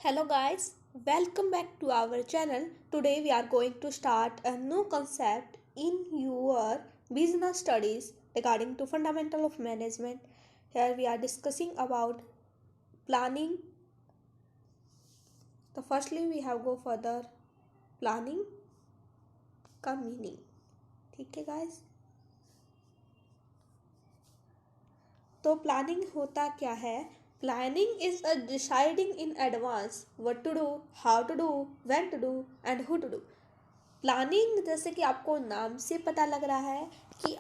Hello guys, welcome back to our channel. Today we are going to start a new concept in your business studies regarding to fundamental of management. Here we are discussing about planning. So firstly we have go further planning का meaning. ठीक है guys. तो planning होता क्या है? Planning is a deciding in advance what to do, how to do, when to do and who to do. Planning जैसे कि आपको नाम से पता लग रहा है कि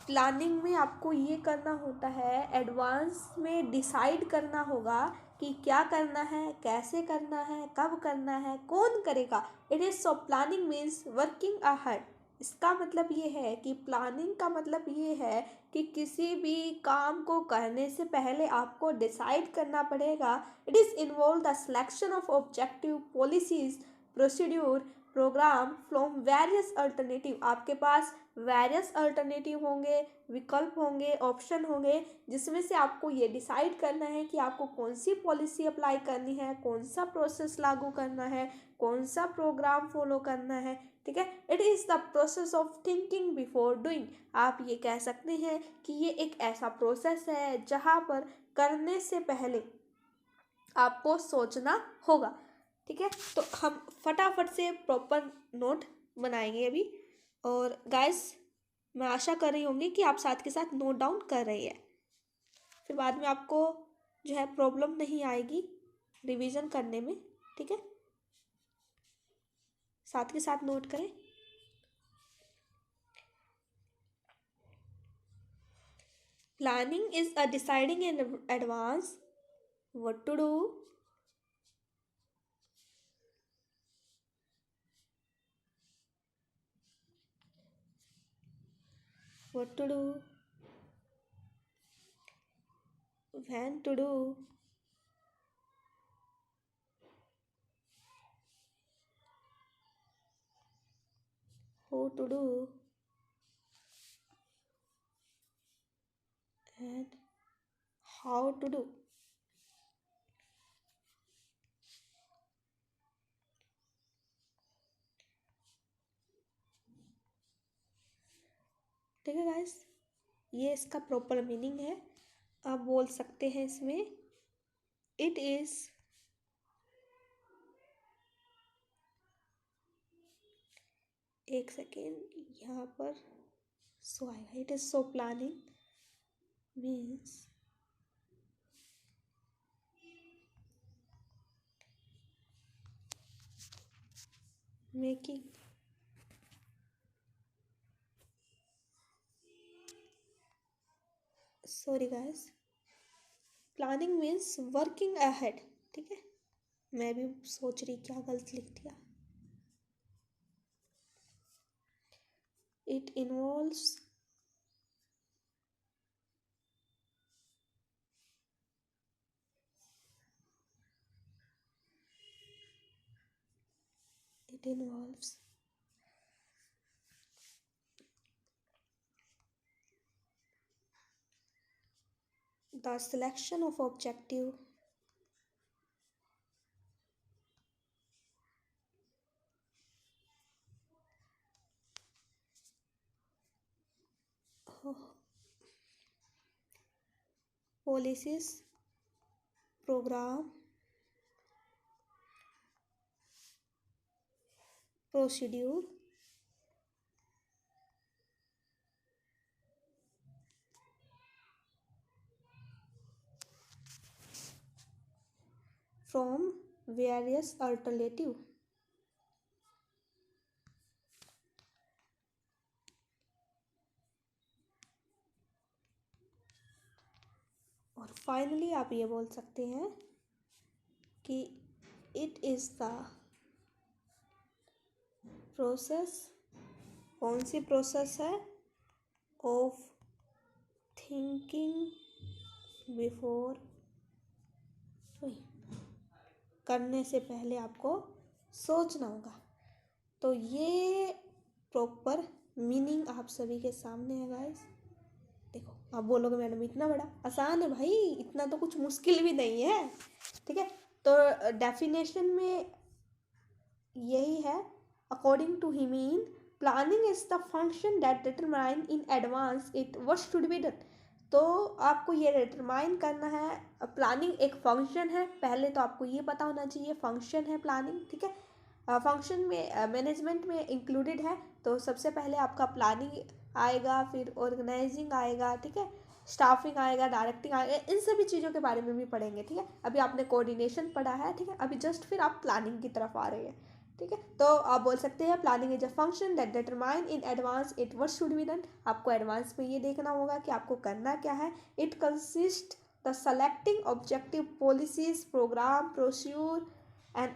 प्लानिंग में आपको ये करना होता है, एडवांस में डिसाइड करना होगा कि क्या करना है, कैसे करना है, कब करना है, कौन करेगा. It is so planning means working ahead. इसका मतलब ये है कि प्लानिंग का मतलब ये है कि किसी भी काम को करने से पहले आपको डिसाइड करना पड़ेगा. It is involve the selection of objective, policies, procedure, program from various alternative. आपके पास वेरियस अल्टरनेटिव होंगे, विकल्प होंगे, ऑप्शन होंगे, जिसमें से आपको ये डिसाइड करना है कि आपको कौन सी पॉलिसी अप्लाई करनी है, कौन सा प्रोसेस लागू करना है, कौन सा प्रोग्राम फॉलो करना है. ठीक है. It is the process of thinking before doing. आप ये कह सकते हैं कि ये एक ऐसा प्रोसेस है जहाँ पर करने से पहले आपको सोचना होगा. ठीक है. तो हम फटाफट से प्रॉपर नोट बनाएंगे अभी. और गाइस मैं आशा कर रही होंगी कि आप साथ के साथ नोट डाउन कर रही है. फिर बाद में आपको जो है प्रॉब्लम नहीं आएगी रिवीजन करने में. ठीक है. साथ के साथ नोट करें. Planning is a deciding in advance what to do, what to do, when to do, who to do, and how to do. ठीक है गाइस, ये इसका प्रॉपर मीनिंग है. आप बोल सकते हैं इसमें इट इज़ एक सेकेंड यहाँ पर सो आएगा. It is so planning means making sorry guys, planning means working ahead. ठीक है. मैं भी सोच रही क्या गलत लिख दिया. It involves it involves the selection of objective, policies, program, procedure, from various alternative. और फाइनली आप ये बोल सकते हैं कि इट इज़ द प्रोसेस. कौन सी प्रोसेस है? Of thinking before. करने से पहले आपको सोचना होगा. तो ये प्रॉपर मीनिंग आप सभी के सामने है गाइस. देखो आप बोलोगे मैडम इतना बड़ा आसान है भाई, इतना तो कुछ मुश्किल भी नहीं है. ठीक है. तो डेफिनेशन में यही है, according to Haimann, planning is the function that determine in advance it what should be done. तो आपको ये डिटरमाइन करना है, प्लानिंग एक फंक्शन है, पहले तो आपको ये पता होना चाहिए फंक्शन है प्लानिंग, ठीक है। फंक्शन में मैनेजमेंट में इंक्लूडेड है, तो सबसे पहले आपका प्लानिंग आएगा, फिर ऑर्गेनाइजिंग आएगा, ठीक है, स्टाफिंग आएगा, डायरेक्टिंग आएगा, इन सभी चीज़ों के बारे में भी पढ़ेंगे, ठीक है। अभी आपने कोऑर्डिनेशन पढ़ा है, ठीक है, अभी जस्ट फिर आप प्लानिंग की तरफ आ रहे हैं, ठीक है। तो आप बोल सकते हैं planning is a function that determine in advance it what should be done. आपको एडवांस में ये देखना होगा कि आपको करना क्या है। It consist the selecting objective policies program procedure and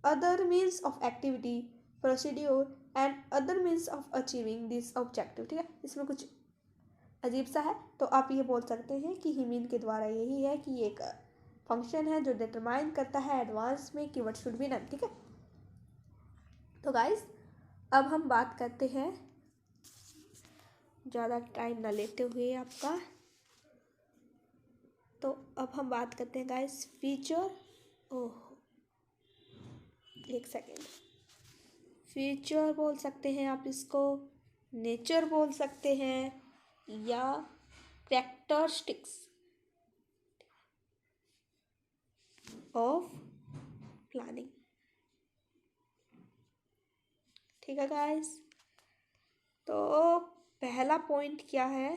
other means of activity procedure and other means of achieving this objective, ठीक है। इसमें कुछ अजीब सा है, तो आप ये बोल सकते हैं कि हिमीन के द्वारा यही है कि एक फंक्शन है जो डिटरमाइन करता है एडवांस में कि व्हाट शुड बी डन, ठीक है। तो गाइस अब हम बात करते हैं, ज़्यादा टाइम ना लेते हुए आपका, तो अब हम बात करते हैं गाइस फ्यूचर, ओह एक सेकेंड, फ्यूचर बोल सकते हैं आप इसको, नेचर बोल सकते हैं, या कैरेक्टरिस्टिक्स ऑफ प्लानिंग, ठीक है गाइस। तो पहला पॉइंट क्या है,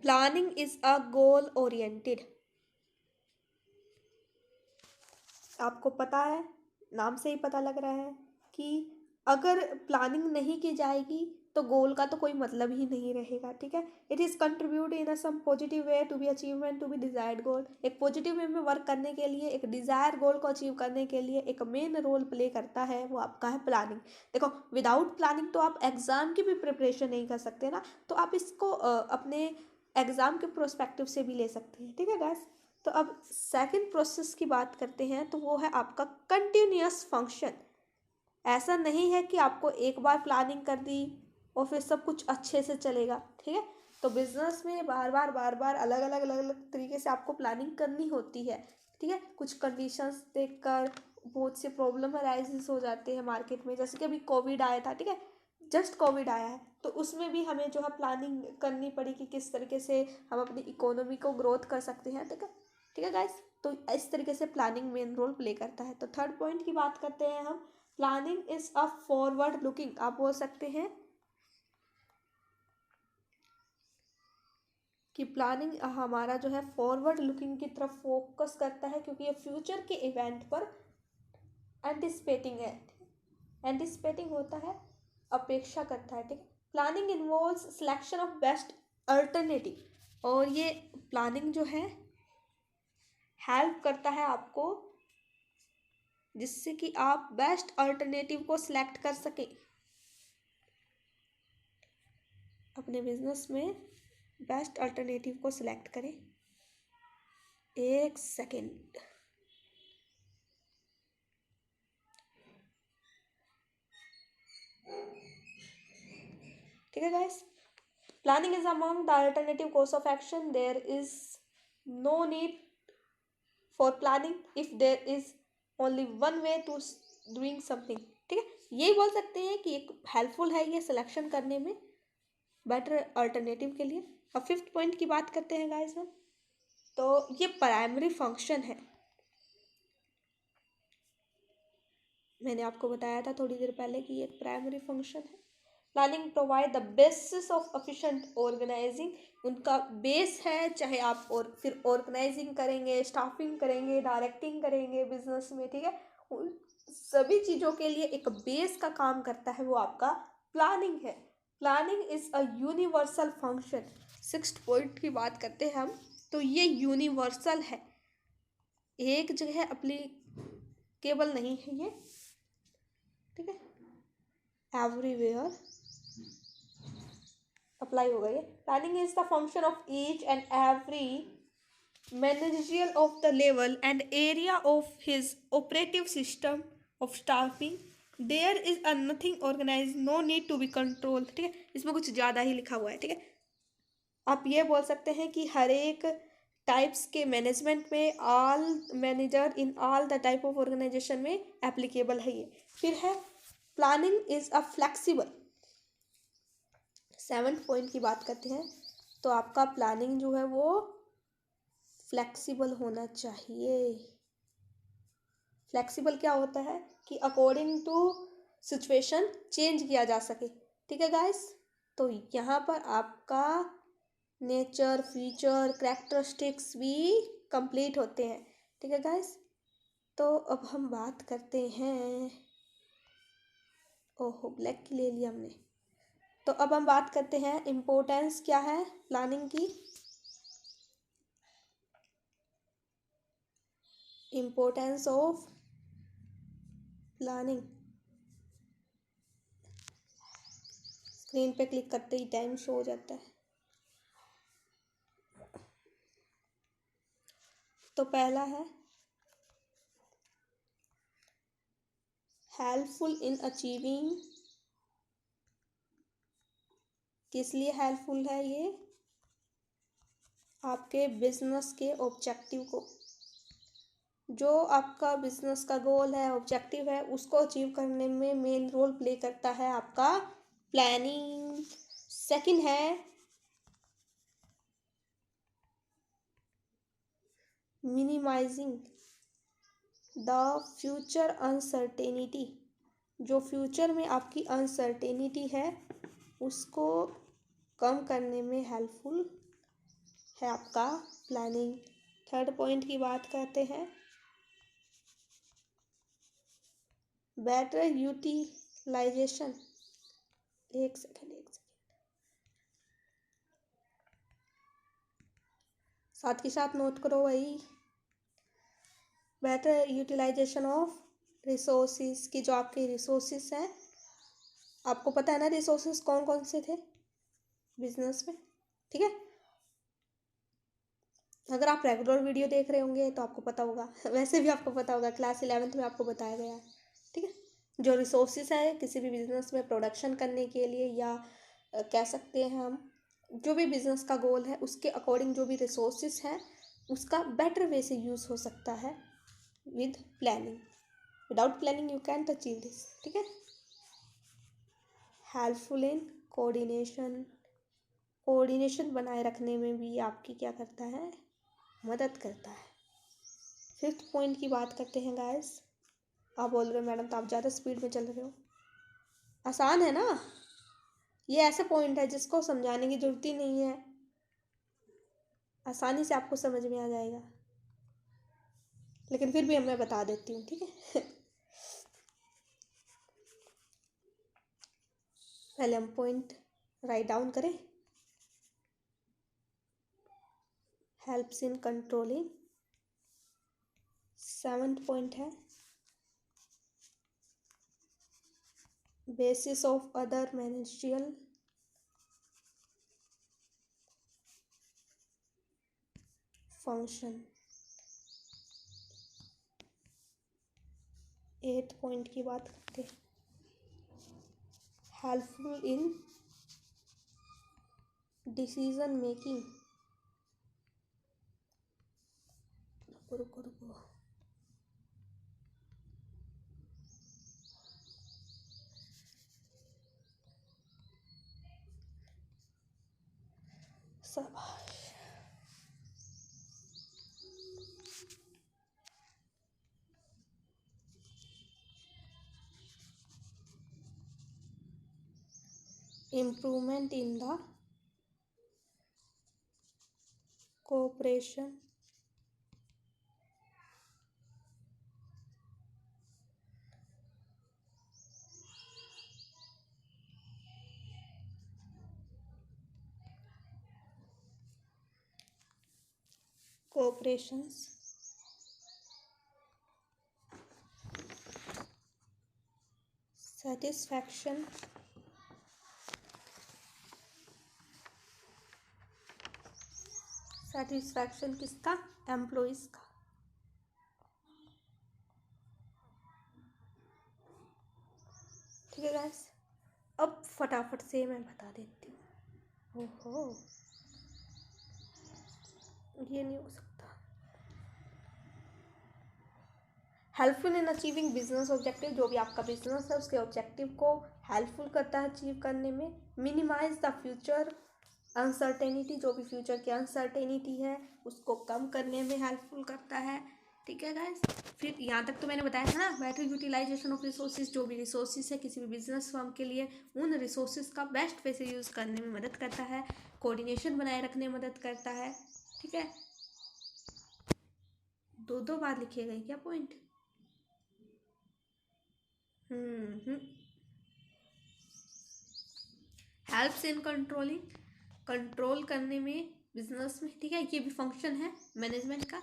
planning is a goal oriented. आपको पता है, नाम से ही पता लग रहा है कि अगर प्लानिंग नहीं की जाएगी तो गोल का तो कोई मतलब ही नहीं रहेगा, ठीक है। It is contribute in a some positive way to be achievement to be desired goal. एक पॉजिटिव वे में वर्क करने के लिए, एक डिजायर गोल को अचीव करने के लिए एक मेन रोल प्ले करता है, वो आपका है प्लानिंग। देखो विदाउट प्लानिंग तो आप एग्जाम की भी प्रिपरेशन नहीं कर सकते ना, तो आप इसको अपने एग्जाम के प्रोस्पेक्टिव से भी ले सकते हैं, ठीक है गाइस। तो अब सेकंड प्रोसेस की बात करते हैं, तो वो है आपका कंटिन्यूअस फंक्शन। ऐसा नहीं है कि आपको एक बार प्लानिंग कर दी और फिर सब कुछ अच्छे से चलेगा, ठीक है। तो बिजनेस में बार बार अलग अलग तरीके से आपको प्लानिंग करनी होती है, ठीक है। कुछ कंडीशंस देखकर बहुत से प्रॉब्लम अराइजेस हो जाते हैं मार्केट में, जैसे कि अभी कोविड आया था, ठीक है, जस्ट कोविड आया है, तो उसमें भी हमें जो है प्लानिंग करनी पड़ी कि किस तरीके से हम अपनी इकोनॉमी को ग्रोथ कर सकते हैं, ठीक है, ठीक है गाइस। तो इस तरीके से प्लानिंग मेन रोल प्ले करता है। तो थर्ड पॉइंट की बात करते हैं हम, planning is a forward looking. आप बोल सकते हैं कि प्लानिंग हमारा जो है फॉरवर्ड लुकिंग की तरफ फोकस करता है, क्योंकि ये फ्यूचर के इवेंट पर एंटिसिपेटिंग है, एंटिसिपेटिंग होता है, अपेक्षा करता है, ठीक है। Planning involves selection of best alternative, और ये प्लानिंग जो है हेल्प करता है आपको, जिससे कि आप बेस्ट अल्टरनेटिव को सिलेक्ट कर सकें अपने बिजनेस में। बेस्ट अल्टरनेटिव को सिलेक्ट करें, एक सेकेंड, ठीक है guys. Planning is among the alternative course of action, there is no need for planning if there is only one way to doing something, ठीक है। यही बोल सकते हैं कि एक हेल्पफुल है ये सिलेक्शन करने में बेटर अल्टरनेटिव के लिए। अब फिफ्थ पॉइंट की बात करते हैं गाइस हम, तो ये प्राइमरी फंक्शन है, मैंने आपको बताया था थोड़ी देर पहले कि ये एक प्राइमरी फंक्शन है। Planning provide the basis of efficient organizing, उनका बेस है, चाहे आप और फिर ऑर्गेनाइजिंग करेंगे, स्टाफिंग करेंगे, डायरेक्टिंग करेंगे बिजनेस में, ठीक है, उन सभी चीज़ों के लिए एक बेस का काम करता है, वो आपका प्लानिंग है। Planning is a universal function. Sixth point की बात करते हैं हम, तो ये यूनिवर्सल है, एक जगह एप्लीकेबल नहीं है ये, ठीक है, एवरीवेयर अप्लाई होगा ये। Planning is the function of each and every managerial of the level and area of his operative system of staffing, there is a nothing organize, no need to be control, ठीक है। इसमें कुछ ज़्यादा ही लिखा हुआ है, ठीक है। आप ये बोल सकते हैं कि हर एक टाइप्स के मैनेजमेंट में, all manager in all the type of organization में एप्लीकेबल है ये। फिर है planning is a flexible. 7th point की बात करते हैं तो आपका प्लानिंग जो है वो फ्लेक्सिबल होना चाहिए। फ्लेक्सिबल क्या होता है कि अकॉर्डिंग टू सिचुएशन चेंज किया जा सके। ठीक है गाइस, तो यहाँ पर आपका नेचर, फीचर, कैरेक्टरिस्टिक्स भी कंप्लीट होते हैं। ठीक है गाइस, तो अब हम बात करते हैं, ओहो ब्लैक की ले लिया हमने। तो अब हम बात करते हैं इम्पोर्टेंस क्या है प्लानिंग की। इम्पोर्टेंस ऑफ प्लानिंग, स्क्रीन पे क्लिक करते ही टाइम शो हो जाता है। तो पहला है हेल्पफुल इन अचीविंग। किस लिए हेल्पफुल है ये? आपके बिजनेस के ऑब्जेक्टिव को, जो आपका बिजनेस का गोल है, ऑब्जेक्टिव है, उसको अचीव करने में मेन रोल प्ले करता है आपका प्लानिंग। सेकंड है मिनिमाइजिंग द फ्यूचर अनसर्टेनिटी। जो फ्यूचर में आपकी अनसर्टेनिटी है उसको कम करने में हेल्पफुल है आपका प्लानिंग। थर्ड पॉइंट की बात करते हैं, बेटर यूटिलाइजेशन। एक सेकेंड साथ के साथ नोट करो भाई। बेटर यूटिलाइजेशन ऑफ रिसोर्सेज की, जो आपके रिसोर्सेज हैं, आपको पता है ना रिसोर्सेज कौन कौन से थे बिजनेस में। ठीक है, अगर आप रेगुलर वीडियो देख रहे होंगे तो आपको पता होगा, वैसे भी आपको पता होगा, क्लास 11th में आपको बताया गया है। ठीक है, जो रिसोर्सेज है किसी भी बिजनेस में प्रोडक्शन करने के लिए, या कह सकते हैं हम जो भी बिजनेस का गोल है उसके अकॉर्डिंग जो भी रिसोर्सेज हैं उसका बेटर वे से यूज़ हो सकता है with planning. Without planning you can't achieve this. ठीक है, हेल्पफुल इन कोऑर्डिनेशन। कोऑर्डिनेशन बनाए रखने में भी आपकी क्या करता है, मदद करता है। 5th पॉइंट की बात करते हैं गाइस। आप बोल रहे हो मैडम तो आप ज़्यादा स्पीड में चल रहे हो। आसान है ना, ये ऐसे पॉइंट है जिसको समझाने की जरूरत ही नहीं है, आसानी से आपको समझ में आ जाएगा, लेकिन फिर भी मैं बता देती हूँ। ठीक है पहले हम पॉइंट राइट डाउन करें। Helps in controlling. 7th point है basis of other managerial function. 8th point की बात करते हैं, हेल्पफुल इन डिसीजन मेकिंग। रुको रुको, शाबाश। Improvement in the cooperation cooperations satisfaction satisfaction किसका, एम्प्लॉइज का। ठीक है गाइस, अब फटाफट से मैं बता देती हूँ। ओहो ये नहीं हो सकता। Helpful in achieving business objective, जो भी आपका बिजनेस है उसके ऑब्जेक्टिव को हेल्पफुल करता है अचीव करने में। मिनिमाइज द फ्यूचर अनसर्टेनिटी, जो भी फ्यूचर की अनसर्टेनिटी है उसको कम करने में हेल्पफुल करता है। ठीक है गाइस, फिर यहाँ तक तो मैंने बताया था ना, बेटर यूटिलाइजेशन ऑफ रिसोर्सेज, जो भी रिसोर्सेज है किसी भी बिजनेस फर्म के लिए उन रिसोर्सेज का बेस्ट वे से यूज़ करने में मदद करता है, कोऑर्डिनेशन बनाए रखने में मदद करता है। ठीक है, दो दो बार लिखे गए क्या point? Helps in controlling, control करने में बिजनेस में। ठीक है, ये भी फंक्शन है मैनेजमेंट का।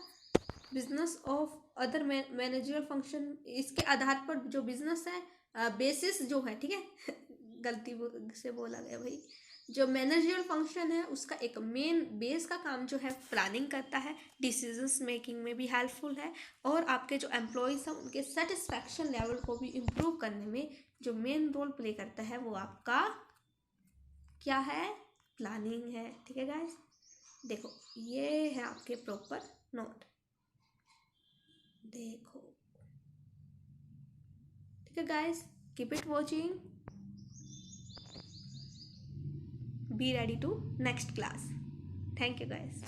Business of other managerial function, इसके आधार पर जो बिजनेस है बेसिस जो है, ठीक है गलती से बोला गया भाई, जो मैनेजरियल फंक्शन है उसका एक मेन बेस का काम जो है प्लानिंग करता है, डिसीजंस मेकिंग में भी हेल्पफुल है, और आपके जो एम्प्लॉयज़ हैं उनके सेटिस्फैक्शन लेवल को भी इम्प्रूव करने में जो मेन रोल प्ले करता है वो आपका क्या है? प्लानिंग है। ठीक है गाइस, देखो ये है आपके प्रॉपर नोट, देखो। ठीक है guys, keep it watching, be ready to next class. Thank you guys.